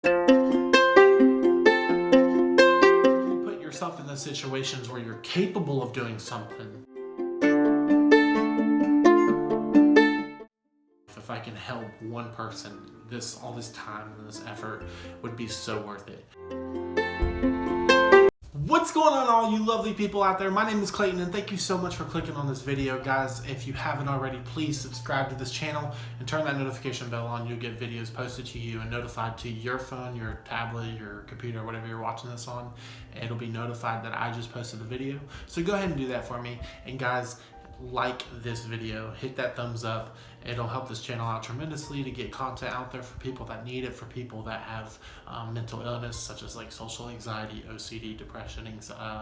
You put yourself in those situations where you're capable of doing something. If I can help one person, all this time and this effort would be so worth it. What's going on, all you lovely people out there? My name is Clayton, and thank you so much for clicking on this video. Guys, if you haven't already, please subscribe to this channel and turn that notification bell on. You'll get videos posted to you and notified to your phone, your tablet, your computer, whatever you're watching this on. It'll be notified that I just posted the video. So go ahead and do that for me. And guys, like this video, hit that thumbs up. It'll help this channel out tremendously to get content out there for people that need it, for people that have mental illness such as like social anxiety, OCD, depression,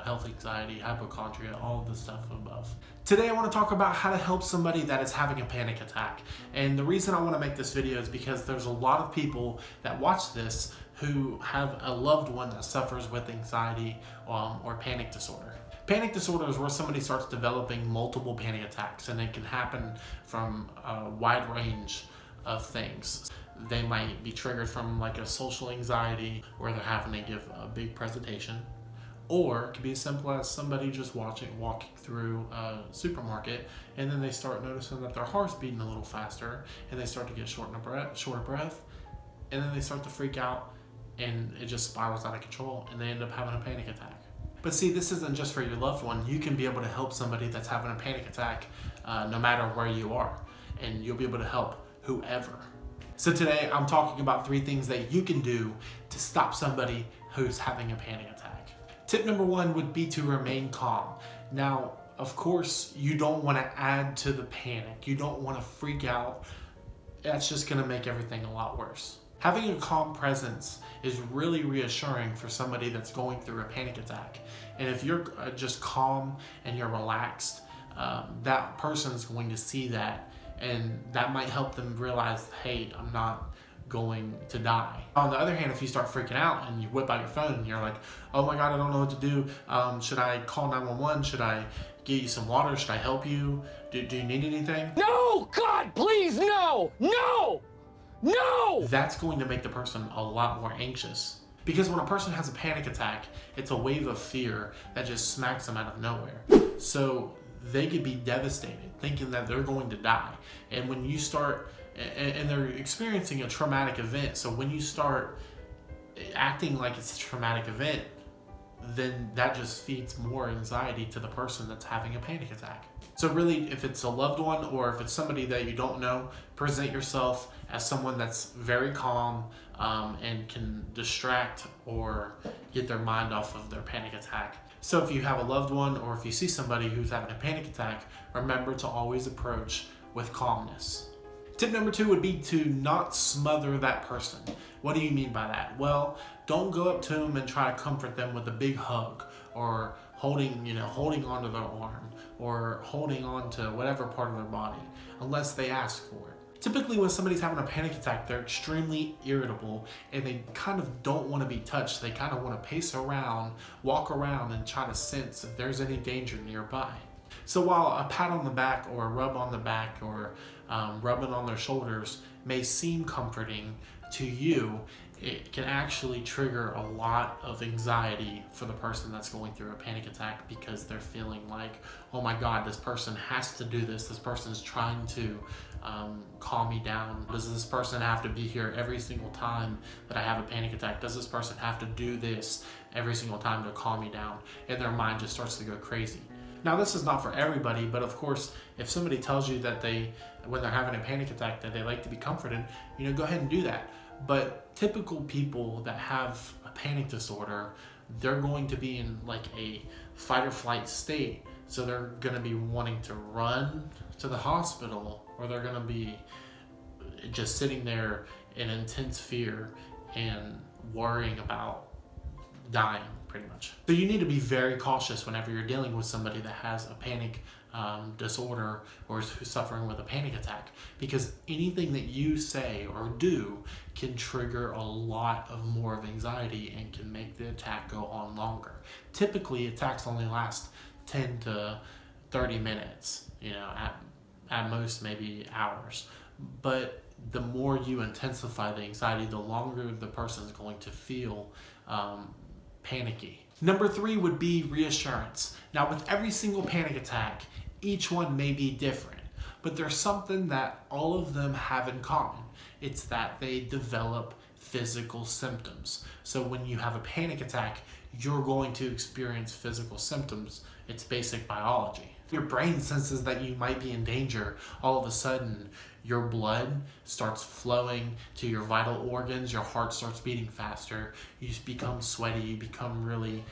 health anxiety, hypochondria, all of the stuff above. Today I want to talk about how to help somebody that is having a panic attack. And the reason I want to make this video is because there's a lot of people that watch this who have a loved one that suffers with anxiety or panic disorder. Panic disorder is where somebody starts developing multiple panic attacks, and it can happen from a wide range of things. They might be triggered from like a social anxiety where they're having to give a big presentation, or it could be as simple as somebody just walking through a supermarket, and then they start noticing that their heart's beating a little faster, and they start to get short of breath, and then they start to freak out, and it just spirals out of control, and they end up having a panic attack. But see, this isn't just for your loved one. You can be able to help somebody that's having a panic attack no matter where you are, and you'll be able to help whoever. So today I'm talking about 3 things that you can do to stop somebody who's having a panic attack. Tip number 1 would be to remain calm. Now, of course, you don't want to add to the panic. You don't want to freak out. That's just going to make everything a lot worse. Having a calm presence is really reassuring for somebody that's going through a panic attack. And if you're just calm and you're relaxed, that person's going to see that, and that might help them realize, hey, I'm not going to die. On the other hand, if you start freaking out and you whip out your phone and you're like, oh my God, I don't know what to do. Should I call 911? Should I get you some water? Should I help you? Do you need anything? No, God, please, no, no! No! That's going to make the person a lot more anxious. Because when a person has a panic attack, it's a wave of fear that just smacks them out of nowhere. So they could be devastated, thinking that they're going to die. And when you start, and they're experiencing a traumatic event, so when you start acting like it's a traumatic event, then that just feeds more anxiety to the person that's having a panic attack. So really, if it's a loved one or if it's somebody that you don't know, present yourself as someone that's very calm and can distract or get their mind off of their panic attack. So if you have a loved one or if you see somebody who's having a panic attack, remember to always approach with calmness. Tip number 2 would be to not smother that person. What do you mean by that? Well, don't go up to them and try to comfort them with a big hug or holding onto their arm or holding on to whatever part of their body unless they ask for it. Typically when somebody's having a panic attack, they're extremely irritable and they kind of don't want to be touched. They kind of want to pace around, walk around, and try to sense if there's any danger nearby. So while a pat on the back or a rub on the back or rubbing on their shoulders may seem comforting to you, it can actually trigger a lot of anxiety for the person that's going through a panic attack, because they're feeling like, oh my God, this person has to do this. This person is trying to calm me down. Does this person have to be here every single time that I have a panic attack? Does this person have to do this every single time to calm me down? And their mind just starts to go crazy. Now, this is not for everybody, but of course, if somebody tells you that when they're having a panic attack, that they like to be comforted, go ahead and do that. But typical people that have a panic disorder, they're going to be in like a fight or flight state. So they're going to be wanting to run to the hospital, or they're going to be just sitting there in intense fear and worrying about dying, pretty much. So you need to be very cautious whenever you're dealing with somebody that has a panic disorder or is suffering with a panic attack, because anything that you say or do can trigger a lot of more of anxiety and can make the attack go on longer. Typically, attacks only last 10 to 30 minutes, at most maybe hours. But the more you intensify the anxiety, the longer the person is going to feel panicky. Number 3 would be reassurance. Now, with every single panic attack, each one may be different, but there's something that all of them have in common. It's that they develop physical symptoms. So when you have a panic attack, you're going to experience physical symptoms. It's basic biology. Your brain senses that you might be in danger. All of a sudden, your blood starts flowing to your vital organs. Your heart starts beating faster. You just become sweaty. You become really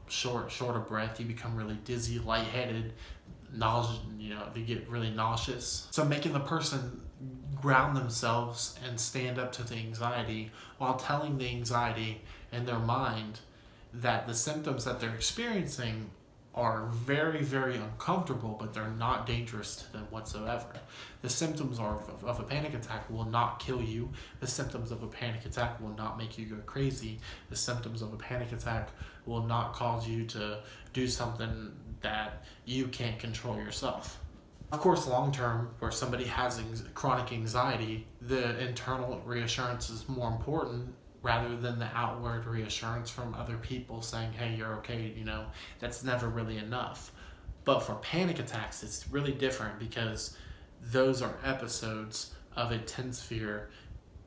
short of breath. You become really dizzy, lightheaded, you get really nauseous. So making the person ground themselves and stand up to the anxiety while telling the anxiety in their mind that the symptoms that they're experiencing are very, very uncomfortable, but they're not dangerous to them whatsoever. The symptoms of a panic attack will not kill you. The symptoms of a panic attack will not make you go crazy. The symptoms of a panic attack will not cause you to do something that you can't control yourself. Of course, long term, where somebody has chronic anxiety, the internal reassurance is more important rather than the outward reassurance from other people saying, hey, you're okay, that's never really enough. But for panic attacks, it's really different because those are episodes of intense fear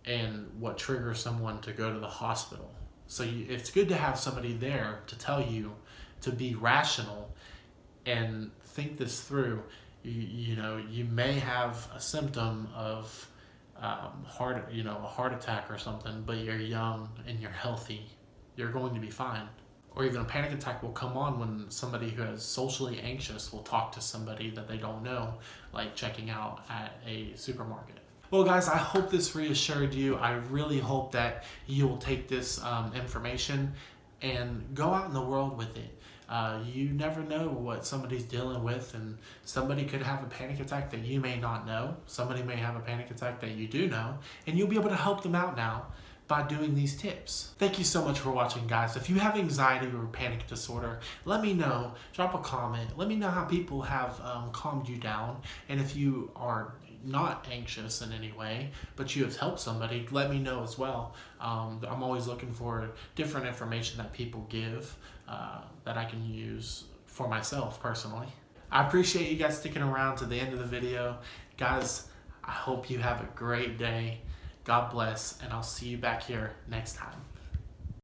and what triggers someone to go to the hospital. So it's good to have somebody there to tell you to be rational and think this through. You may have a symptom of a heart attack or something, but you're young and you're healthy. You're going to be fine. Or even a panic attack will come on when somebody who is socially anxious will talk to somebody that they don't know, like checking out at a supermarket. Well, guys, I hope this reassured you. I really hope that you will take this information and go out in the world with it. You never know what somebody's dealing with, and somebody could have a panic attack that you may not know. Somebody may have a panic attack that you do know, and you'll be able to help them out now by doing these tips. Thank you so much for watching, guys. If you have anxiety or panic disorder, let me know. Drop a comment. Let me know how people have calmed you down, and if you are not anxious in any way, but you have helped somebody, let me know as well. I'm always looking for different information that people give that I can use for myself personally. I appreciate you guys sticking around to the end of the video. Guys, I hope you have a great day. God bless, and I'll see you back here next time.